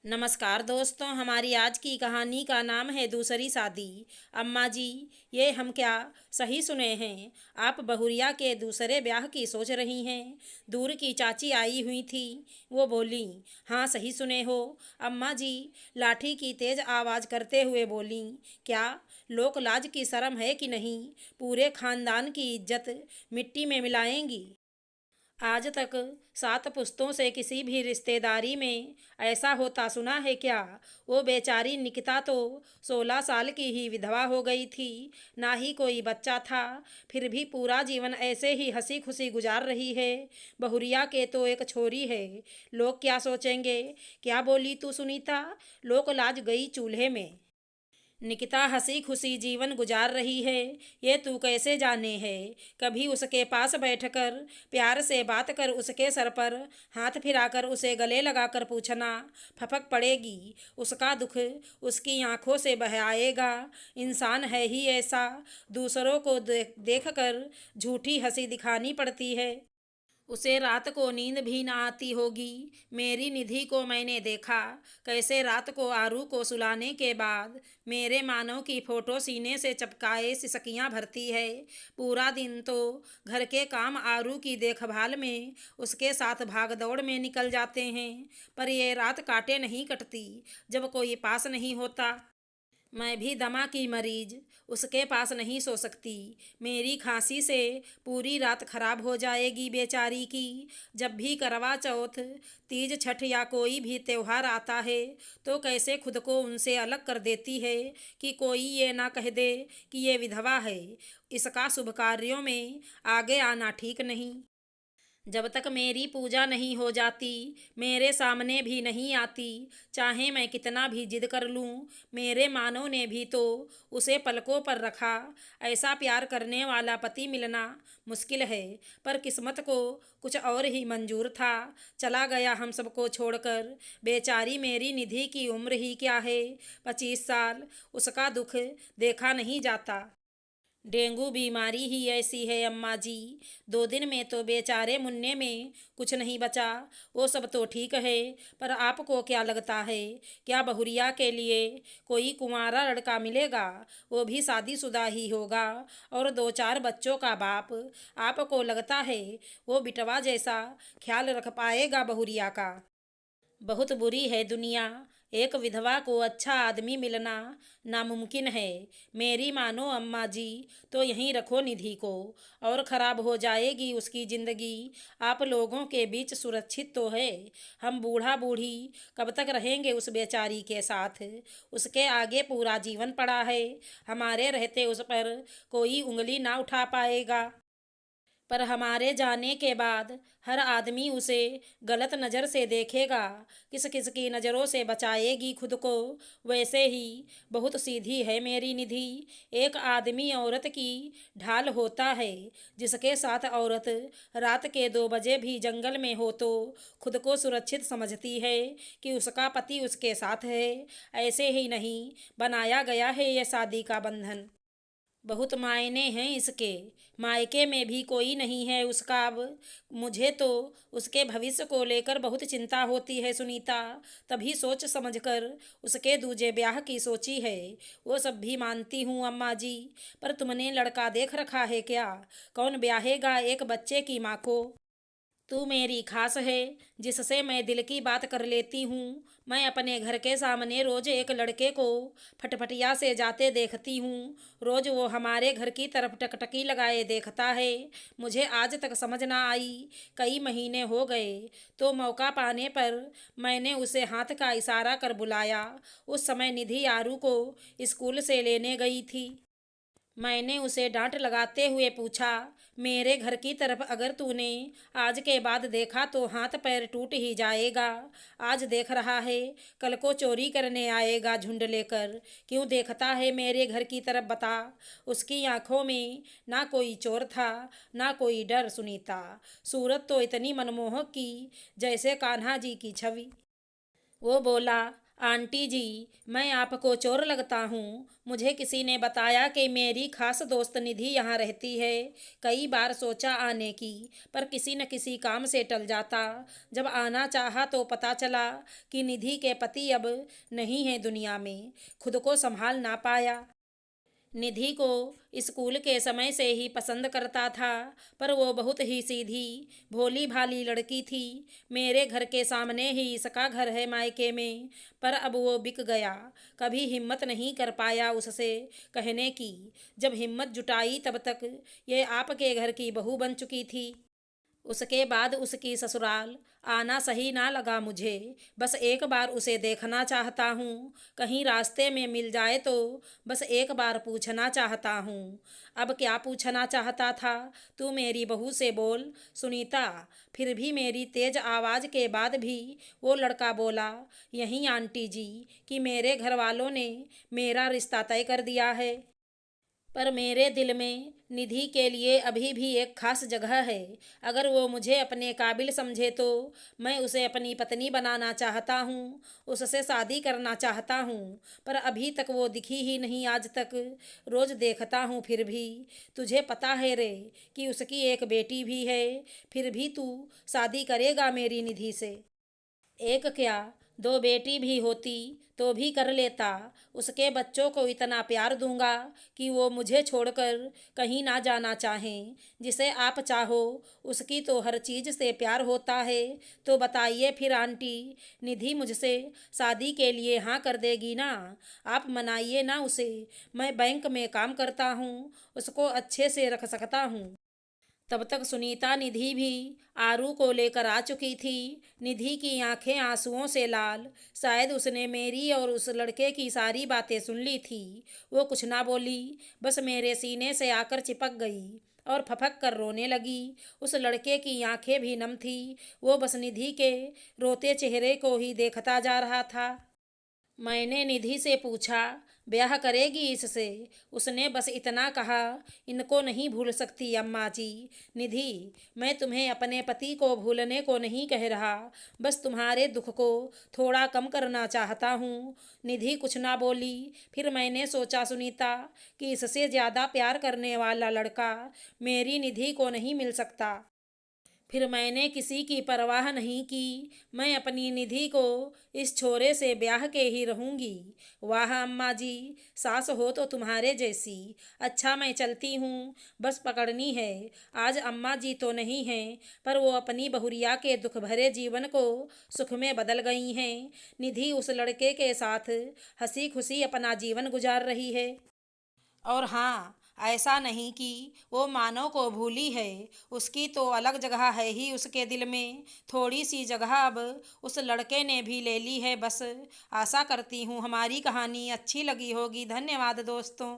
नमस्कार दोस्तों, हमारी आज की कहानी का नाम है दूसरी शादी। अम्मा जी, ये हम क्या सही सुने हैं? आप बहुरिया के दूसरे ब्याह की सोच रही हैं? दूर की चाची आई हुई थी, वो बोली। हाँ, सही सुने हो अम्मा जी, लाठी की तेज आवाज़ करते हुए बोली। क्या लोक लाज की शर्म है कि नहीं? पूरे खानदान की इज्जत मिट्टी में मिलाएंगी? आज तक 7 पुश्तों से किसी भी रिश्तेदारी में ऐसा होता सुना है क्या? वो बेचारी निकिता तो 16 साल की ही विधवा हो गई थी, ना ही कोई बच्चा था, फिर भी पूरा जीवन ऐसे ही हंसी खुशी गुजार रही है। बहुरिया के तो एक छोरी है, लोग क्या सोचेंगे? क्या बोली तू सुनीता? लोक लाज गई चूल्हे में। निकिता हंसी खुशी जीवन गुजार रही है, ये तू कैसे जाने है? कभी उसके पास बैठकर प्यार से बात कर, उसके सर पर हाथ फिराकर उसे गले लगाकर पूछना, फपक पड़ेगी। उसका दुख उसकी आंखों से बह आएगा। इंसान है ही ऐसा, दूसरों को देख कर झूठी हंसी दिखानी पड़ती है। उसे रात को नींद भी ना आती होगी। मेरी निधि को मैंने देखा, कैसे रात को आरू को सुलाने के बाद मेरे मानव की फोटो सीने से चपकाए सिसकियां भरती है। पूरा दिन तो घर के काम आरू की देखभाल में उसके साथ भाग दौड़ में निकल जाते हैं, पर ये रात काटे नहीं कटती जब कोई पास नहीं होता। मैं भी दमा की मरीज, उसके पास नहीं सो सकती। मेरी खांसी से पूरी रात खराब हो जाएगी बेचारी की। जब भी करवा चौथ, तीज, छठ या कोई भी त्योहार आता है तो कैसे खुद को उनसे अलग कर देती है कि कोई ये ना कह दे कि ये विधवा है। इसका शुभ कार्यों में आगे आना ठीक नहीं। जब तक मेरी पूजा नहीं हो जाती, मेरे सामने भी नहीं आती, चाहे मैं कितना भी जिद कर लूं। मेरे मानव ने भी तो उसे पलकों पर रखा। ऐसा प्यार करने वाला पति मिलना मुश्किल है, पर किस्मत को कुछ और ही मंजूर था। चला गया हम सबको छोड़कर। बेचारी मेरी निधि की उम्र ही क्या है, 25 साल। उसका दुख देखा नहीं जाता। डेंगू बीमारी ही ऐसी है अम्मा जी। 2 दिन में तो बेचारे मुन्ने में कुछ नहीं बचा। वो सब तो ठीक है, पर आपको क्या लगता है, क्या बहुरिया के लिए कोई कुंवारा लड़का मिलेगा? वो भी शादीशुदा ही होगा और 2-4 बच्चों का बाप। आपको लगता है वो बिटवा जैसा ख्याल रख पाएगा बहुरिया का? बहुत बुरी है दुनिया। एक विधवा को अच्छा आदमी मिलना नामुमकिन है। मेरी मानो अम्मा जी, तो यहीं रखो निधि को, और खराब हो जाएगी उसकी जिंदगी। आप लोगों के बीच सुरक्षित तो है। हम बूढ़ा बूढ़ी कब तक रहेंगे उस बेचारी के साथ? उसके आगे पूरा जीवन पड़ा है। हमारे रहते उस पर कोई उंगली ना उठा पाएगा, पर हमारे जाने के बाद हर आदमी उसे गलत नज़र से देखेगा। किस किस की नज़रों से बचाएगी खुद को? वैसे ही बहुत सीधी है मेरी निधि। एक आदमी औरत की ढाल होता है। जिसके साथ औरत रात के 2 बजे भी जंगल में हो तो खुद को सुरक्षित समझती है कि उसका पति उसके साथ है। ऐसे ही नहीं बनाया गया है ये शादी का बंधन। बहुत मायने हैं इसके। मायके में भी कोई नहीं है उसका अब। मुझे तो उसके भविष्य को लेकर बहुत चिंता होती है सुनीता। तभी सोच समझकर उसके दूजे ब्याह की सोची है। वो सब भी मानती हूँ अम्मा जी, पर तुमने लड़का देख रखा है क्या? कौन ब्याहेगा एक बच्चे की माँ को? तू मेरी खास है, जिससे मैं दिल की बात कर लेती हूँ। मैं अपने घर के सामने रोज एक लड़के को फटफटिया से जाते देखती हूँ। रोज वो हमारे घर की तरफ टकटकी लगाए देखता है। मुझे आज तक समझ ना आई। कई महीने हो गए, तो मौका पाने पर मैंने उसे हाथ का इशारा कर बुलाया। उस समय निधि आरू को स्कूल से लेने गई थी। मैंने उसे डांट लगाते हुए पूछा, मेरे घर की तरफ अगर तूने आज के बाद देखा तो हाथ पैर टूट ही जाएगा। आज देख रहा है, कल को चोरी करने आएगा झुंड लेकर। क्यों देखता है मेरे घर की तरफ बता? उसकी आंखों में ना कोई चोर था, ना कोई डर सुनीता। सूरत तो इतनी मनमोहक की, जैसे कान्हा जी की छवि। वो बोला, आंटी जी, मैं आपको चोर लगता हूँ। मुझे किसी ने बताया कि मेरी खास दोस्त निधि यहाँ रहती है। कई बार सोचा आने की, पर किसी न किसी काम से टल जाता। जब आना चाहा तो पता चला कि निधि के पति अब नहीं है दुनिया में। खुद को संभाल ना पाया। निधि को स्कूल के समय से ही पसंद करता था, पर वो बहुत ही सीधी भोली भाली लड़की थी। मेरे घर के सामने ही इसका घर है मायके में, पर अब वो बिक गया। कभी हिम्मत नहीं कर पाया उससे कहने की। जब हिम्मत जुटाई तब तक ये आपके घर की बहू बन चुकी थी। उसके बाद उसकी ससुराल आना सही ना लगा मुझे। बस एक बार उसे देखना चाहता हूँ। कहीं रास्ते में मिल जाए तो बस एक बार पूछना चाहता हूँ। अब क्या पूछना चाहता था? तू मेरी बहू से बोल सुनीता। फिर भी मेरी तेज आवाज़ के बाद भी वो लड़का बोला, यहीं आंटी जी, कि मेरे घर वालों ने मेरा रिश्ता तय कर दिया है। पर मेरे दिल में निधि के लिए अभी भी एक खास जगह है। अगर वो मुझे अपने काबिल समझे तो मैं उसे अपनी पत्नी बनाना चाहता हूँ, उससे शादी करना चाहता हूँ। पर अभी तक वो दिखी ही नहीं आज तक। रोज़ देखता हूँ फिर भी। तुझे पता है रे कि उसकी एक बेटी भी है। फिर भी तू शादी करेगा मेरी निधि से? एक क्या, दो बेटी भी होती तो भी कर लेता। उसके बच्चों को इतना प्यार दूंगा कि वो मुझे छोड़कर कहीं ना जाना चाहें। जिसे आप चाहो उसकी तो हर चीज़ से प्यार होता है। तो बताइए फिर आंटी, निधि मुझसे शादी के लिए हाँ कर देगी ना? आप मनाइए ना उसे। मैं बैंक में काम करता हूँ, उसको अच्छे से रख सकता हूँ। तब तक सुनीता निधि भी आरू को लेकर आ चुकी थी। निधि की आंखें आंसुओं से लाल। शायद उसने मेरी और उस लड़के की सारी बातें सुन ली थी। वो कुछ ना बोली, बस मेरे सीने से आकर चिपक गई और फपक कर रोने लगी। उस लड़के की आंखें भी नम थी। वो बस निधि के रोते चेहरे को ही देखता जा रहा था। मैंने निधि से पूछा, ब्याह करेगी इससे? उसने बस इतना कहा, इनको नहीं भूल सकती अम्मा जी। निधि, मैं तुम्हें अपने पति को भूलने को नहीं कह रहा, बस तुम्हारे दुख को थोड़ा कम करना चाहता हूँ। निधि कुछ ना बोली। फिर मैंने सोचा सुनीता कि इससे ज़्यादा प्यार करने वाला लड़का मेरी निधि को नहीं मिल सकता। फिर मैंने किसी की परवाह नहीं की। मैं अपनी निधि को इस छोरे से ब्याह के ही रहूंगी। वाह अम्मा जी, सास हो तो तुम्हारे जैसी। अच्छा मैं चलती हूँ, बस पकड़नी है। आज अम्मा जी तो नहीं हैं, पर वो अपनी बहुरिया के दुख भरे जीवन को सुख में बदल गई हैं। निधि उस लड़के के साथ हंसी खुशी अपना जीवन गुजार रही है। और हाँ, ऐसा नहीं कि वो मानव को भूली है। उसकी तो अलग जगह है ही उसके दिल में। थोड़ी सी जगह अब उस लड़के ने भी ले ली है बस। आशा करती हूँ हमारी कहानी अच्छी लगी होगी। धन्यवाद दोस्तों।